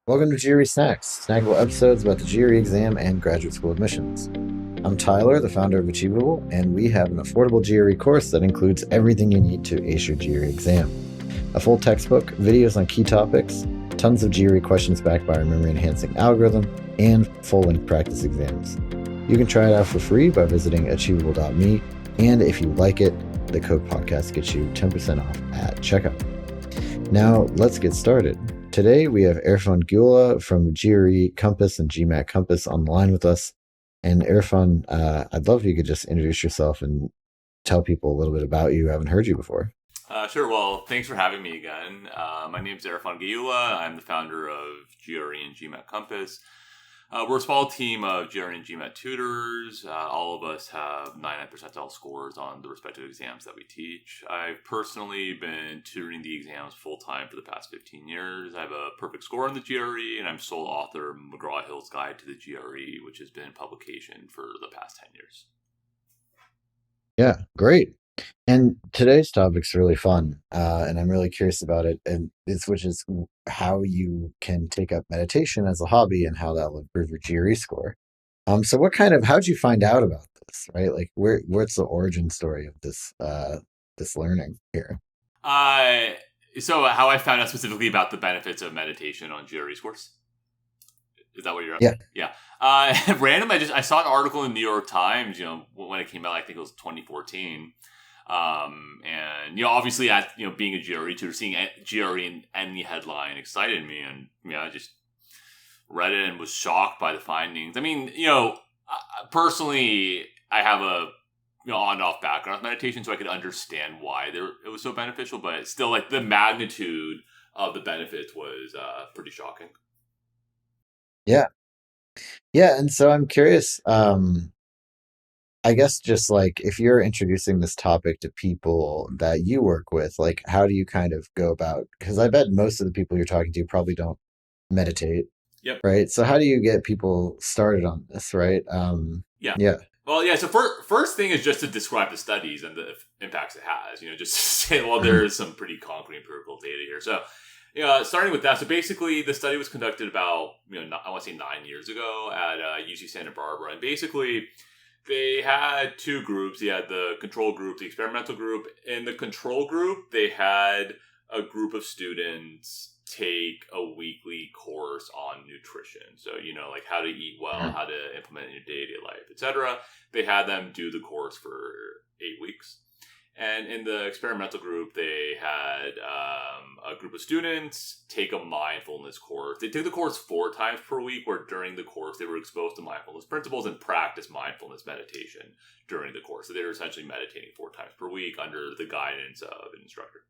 Welcome to GRE Snacks, snackable episodes about the GRE exam and graduate school admissions. I'm Tyler, the founder of Achievable, and we have an affordable GRE course that includes everything you need to ace your GRE exam. A full textbook, videos on key topics, tons of GRE questions backed by our memory-enhancing algorithm, and full-length practice exams. You can try it out for free by visiting achievable.me, and if you like it, the code podcast gets you 10% off at checkout. Now, let's get started. Today, we have Erfun Guela from GRE Compass and GMAT Compass on the line with us. And Erfun, I'd love if you could just introduce yourself and tell people a little bit about you who haven't heard you before. Sure. Well, thanks for having me again. My name is Erfun Guela. I'm the founder of GRE and GMAT Compass. We're a small team of GRE and GMAT tutors. All of us have 99 percentile scores on the respective exams that we teach. I've personally been tutoring the exams full-time for the past 15 years. I have a perfect score in the GRE, and I'm sole author of McGraw-Hill's Guide to the GRE, which has been in publication for the past 10 years. Yeah, great. And today's topic's really fun, and I'm really curious about it. And which is how you can take up meditation as a hobby and how that will improve your GRE score. So how'd you find out about this, right? Like what's the origin story of this learning here? Uh, so how I found out specifically about the benefits of meditation on GRE scores? Is that what you're Yeah. asking? Yeah. Random. I saw an article in the New York Times. When it came out, I think it was 2014. And obviously, being a GRE tutor, seeing GRE in any headline excited me, and I just read it and was shocked by the findings. I mean, personally, I have a on and off background with meditation, so I could understand why it was so beneficial. But still, like the magnitude of the benefits was pretty shocking. Yeah. Yeah, and so I'm curious, I guess just like if you're introducing this topic to people that you work with, like how do you kind of go about, because I bet most of the people you're talking to probably don't meditate, Yep. right? So how do you get people started on this, right? Yeah. Yeah. Well, yeah. So first thing is just to describe the studies and the impacts it has. Just to say, well, Mhm. there is some pretty concrete empirical data here. So, starting with that. So basically, the study was conducted about I want to say 9 years ago at UC Santa Barbara, and basically they had two groups. They had the control group, the experimental group. In the control group, they had a group of students take a weekly course on nutrition. So, like how to eat well, Mhm. how to implement in your daily life, etc. They had them do the course for 8 weeks. And in the experimental group, they had a group of students take a mindfulness course. They took the course 4 times per week, where during the course they were exposed to mindfulness principles and practice mindfulness meditation during the course. So they were essentially meditating 4 times per week under the guidance of an instructor.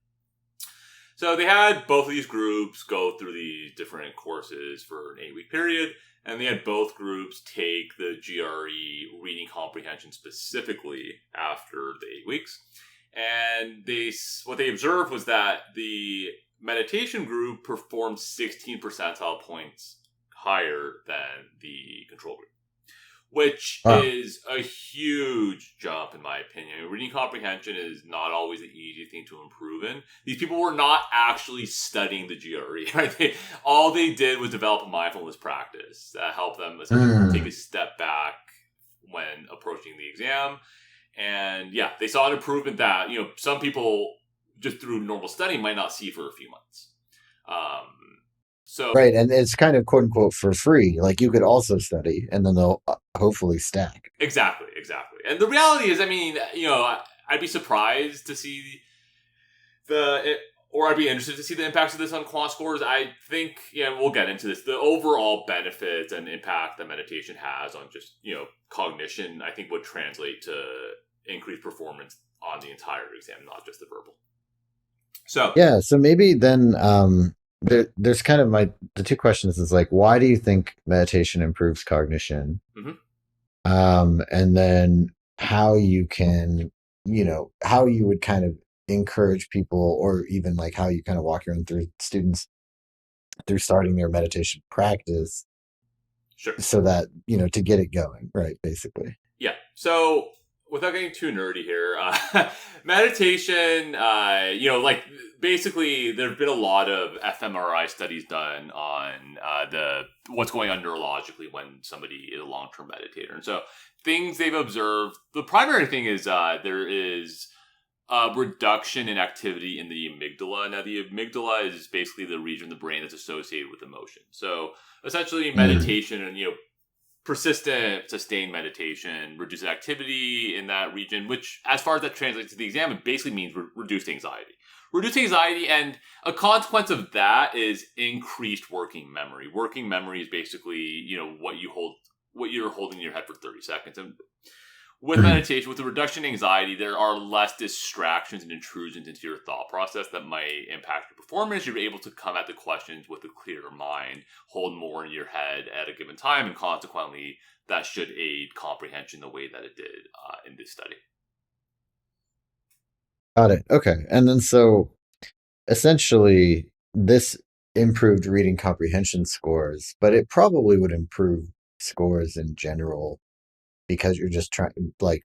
So they had both of these groups go through these different courses for an 8-week period, and they had both groups take the GRE reading comprehension specifically after the 8 weeks. And what they observed was that the meditation group performed 16 percentile points higher than the control group, which Wow. is a huge jump in my opinion. Reading comprehension is not always the easy thing to improve in. These people were not actually studying the GRE, right? All they did was develop a mindfulness practice that helped them essentially take a Mm. step back when approaching the exam. And yeah, they saw an improvement that, some people just through normal studying might not see for a few months. Um, so Right, and it's kind of quote unquote for free. Like you could also study, and then they'll hopefully stack. exactly. And the reality is, I mean, I'd be surprised to see or I'd be interested to see the impacts of this on quant scores. I think, we'll get into this. The overall benefits and impact that meditation has on just, cognition, I think would translate to increased performance on the entire exam, not just the verbal. So, Yeah, so maybe then there's kind of the two questions is like why do you think meditation improves cognition? mhm. And then how you can, how you would kind of encourage people, or even like how you kind of walk your own through students through starting their meditation practice Sure. so that, to get it going, right? Basically. Yeah. So without getting too nerdy here, meditation, like basically there've been a lot of fMRI studies done on the what's going on neurologically when somebody is a long-term meditator. And so things they've observed, the primary thing is there is a reduction in activity in the amygdala. Now, the amygdala is basically the region of the brain that's associated with emotion. So essentially meditation and, persistent, sustained meditation reduces activity in that region, which, as far as that translates to the exam, it basically means reduced anxiety. Reduced anxiety, and a consequence of that is increased working memory. Working memory is basically, what you're holding in your head for 30 seconds. And with meditation, with the reduction in anxiety, there are less distractions and intrusions into your thought process that might impact your performance. You're able to come at the questions with a clearer mind, hold more in your head at a given time, and consequently, that should aid comprehension the way that it did in this study. Got it. Okay. And then so essentially this improved reading comprehension scores, but it probably would improve scores in general because you're just trying, like,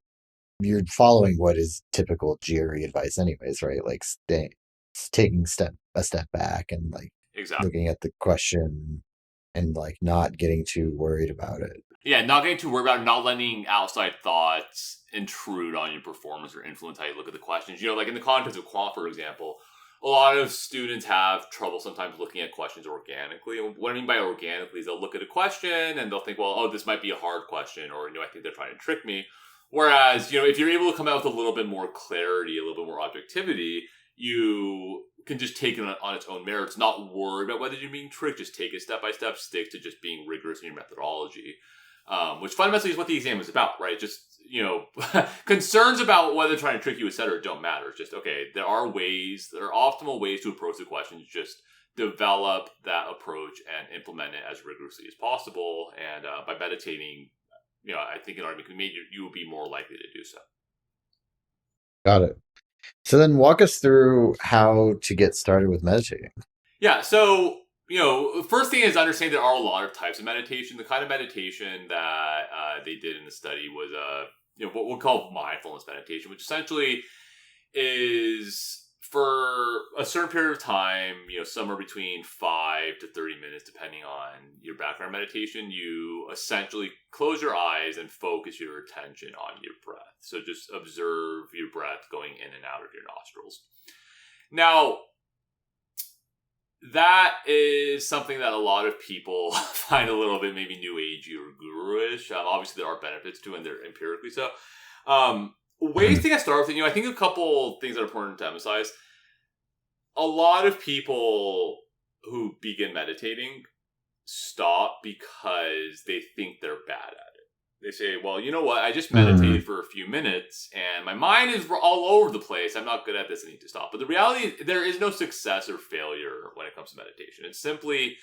you're following what is typical GRE advice anyways, right? Like taking a step back and like Exactly. looking at the question and like not getting too worried about it. Yeah, not getting too worried about it, not letting outside thoughts intrude on your performance or influence how you look at the questions. Like in the context of quant, for example, a lot of students have trouble sometimes looking at questions organically. And what I mean by organically is they'll look at a question and they'll think, well, oh, this might be a hard question, or, I think they're trying to trick me. Whereas, if you're able to come out with a little bit more clarity, a little bit more objectivity, you can just take it on its own merits, not worry about whether you're being tricked, just take it step by step, stick to just being rigorous in your methodology. Which fundamentally is what the exam is about, right? Just, concerns about whether they're trying to trick you, etc., don't matter. It's just, okay, there are optimal ways to approach the questions. Just develop that approach and implement it as rigorously as possible. And by meditating, I think an argument can be made, you will be more likely to do so. Got it. So then walk us through how to get started with meditating. Yeah, so first thing is understand there are a lot of types of meditation. The kind of meditation that they did in the study was what we'll call mindfulness meditation, which essentially is for a certain period of time, somewhere between 5 to 30 minutes, depending on your background meditation, you essentially close your eyes and focus your attention on your breath. So just observe your breath going in and out of your nostrils. Now, that is something that a lot of people find a little bit maybe new agey or guru-ish. Obviously, there are benefits to it, and they're empirically so. Ways to get started with it, I think a couple things that are important to emphasize. A lot of people who begin meditating stop because they think they're bad at it. They say, well, you know what? I just meditated for a few minutes and my mind is all over the place. I'm not good at this. I need to stop. But the reality is there is no success or failure when it comes to meditation. It's simply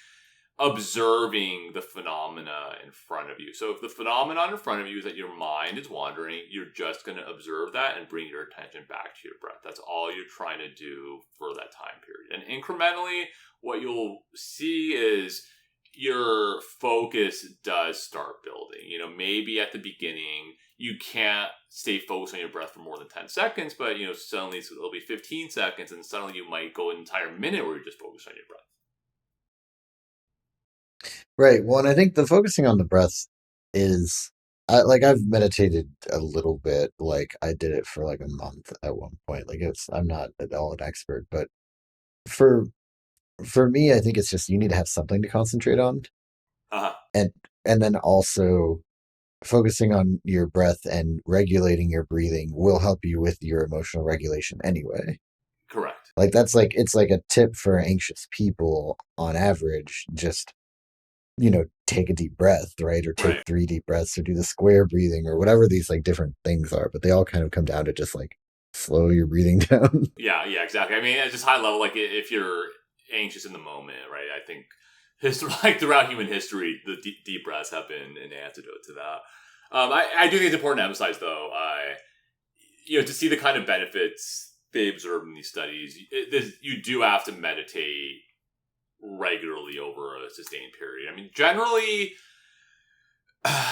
observing the phenomena in front of you. So if the phenomenon in front of you is that your mind is wandering, you're just going to observe that and bring your attention back to your breath. That's all you're trying to do for that time period. And incrementally, what you'll see is your focus does start building. Maybe at the beginning, you can't stay focused on your breath for more than 10 seconds, but, suddenly it'll be 15 seconds, and suddenly you might go an entire minute where you're just focused on your breath. Right. Well, and I think the focusing on the breath is, I've meditated a little bit. Like I did it for like a month at one point. Like I'm not at all an expert, but for me, I think it's just you need to have something to concentrate on, and then also focusing on your breath and regulating your breathing will help you with your emotional regulation anyway. Correct. Like it's like a tip for anxious people on average. Just take a deep breath, right? Or take 3 deep breaths, or do the square breathing, or whatever these like different things are. But they all kind of come down to just like slow your breathing down. Yeah, exactly. I mean, it's just high level. Like if you're anxious in the moment, right? I think throughout human history, the deep breaths have been an antidote to that. I do think it's important to emphasize, though, to see the kind of benefits they observe in these studies, you do have to meditate regularly over a sustained period. I mean, generally,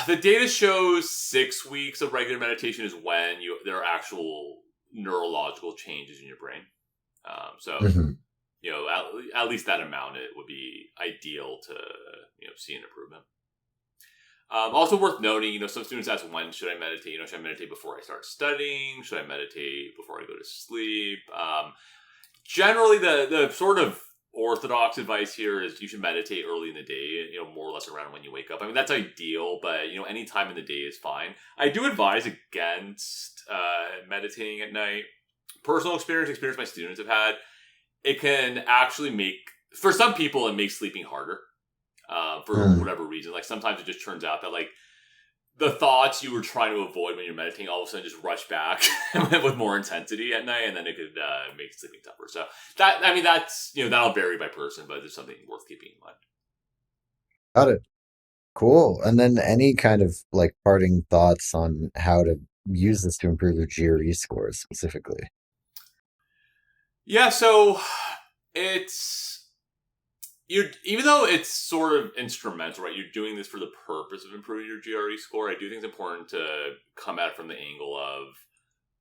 The data shows 6 weeks of regular meditation is when there are actual neurological changes in your brain. So, Mhm. at least that amount it would be ideal to see an improvement. Also worth noting, some students ask, when should I meditate? Should I meditate before I start studying? Should I meditate before I go to sleep? Generally, the sort of orthodox advice here is you should meditate early in the day, more or less around when you wake up. I mean, that's ideal, but, any time in the day is fine. I do advise against meditating at night. Personal experience my students have had, it can actually for some people, it makes sleeping harder. For whatever reason. Like, sometimes it just turns out that, like, the thoughts you were trying to avoid when you're meditating all of a sudden just rush back with more intensity at night, and then it could make sleeping tougher. So that's that'll vary by person, but it's something worth keeping in mind. Got it. Cool. And then any kind of like parting thoughts on how to use this to improve your GRE scores specifically? Yeah, so it's even though it's sort of instrumental, right? You're doing this for the purpose of improving your GRE score. I do think it's important to come at it from the angle of,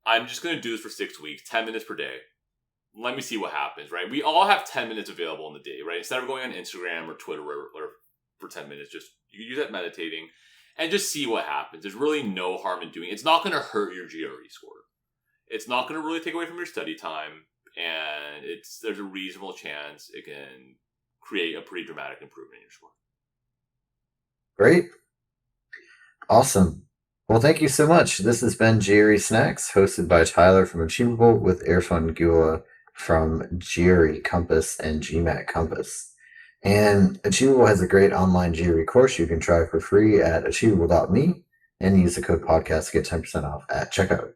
I'm just going to do this for 6 weeks, 10 minutes per day. Let me see what happens, right? We all have 10 minutes available in the day, right? Instead of going on Instagram or Twitter or for 10 minutes, just you use that meditating and just see what happens. There's really no harm in doing it. It's not going to hurt your GRE score. It's not going to really take away from your study time, and there's a reasonable chance it can create a pretty dramatic improvement in your score. Great. Awesome. Well, thank you so much. This has been GRE Snacks, hosted by Tyler from Achievable with Erfun Guela from GRE Compass and GMAT Compass. And Achievable has a great online GRE course you can try for free at achievable.me and use the code podcast to get 10% off at checkout.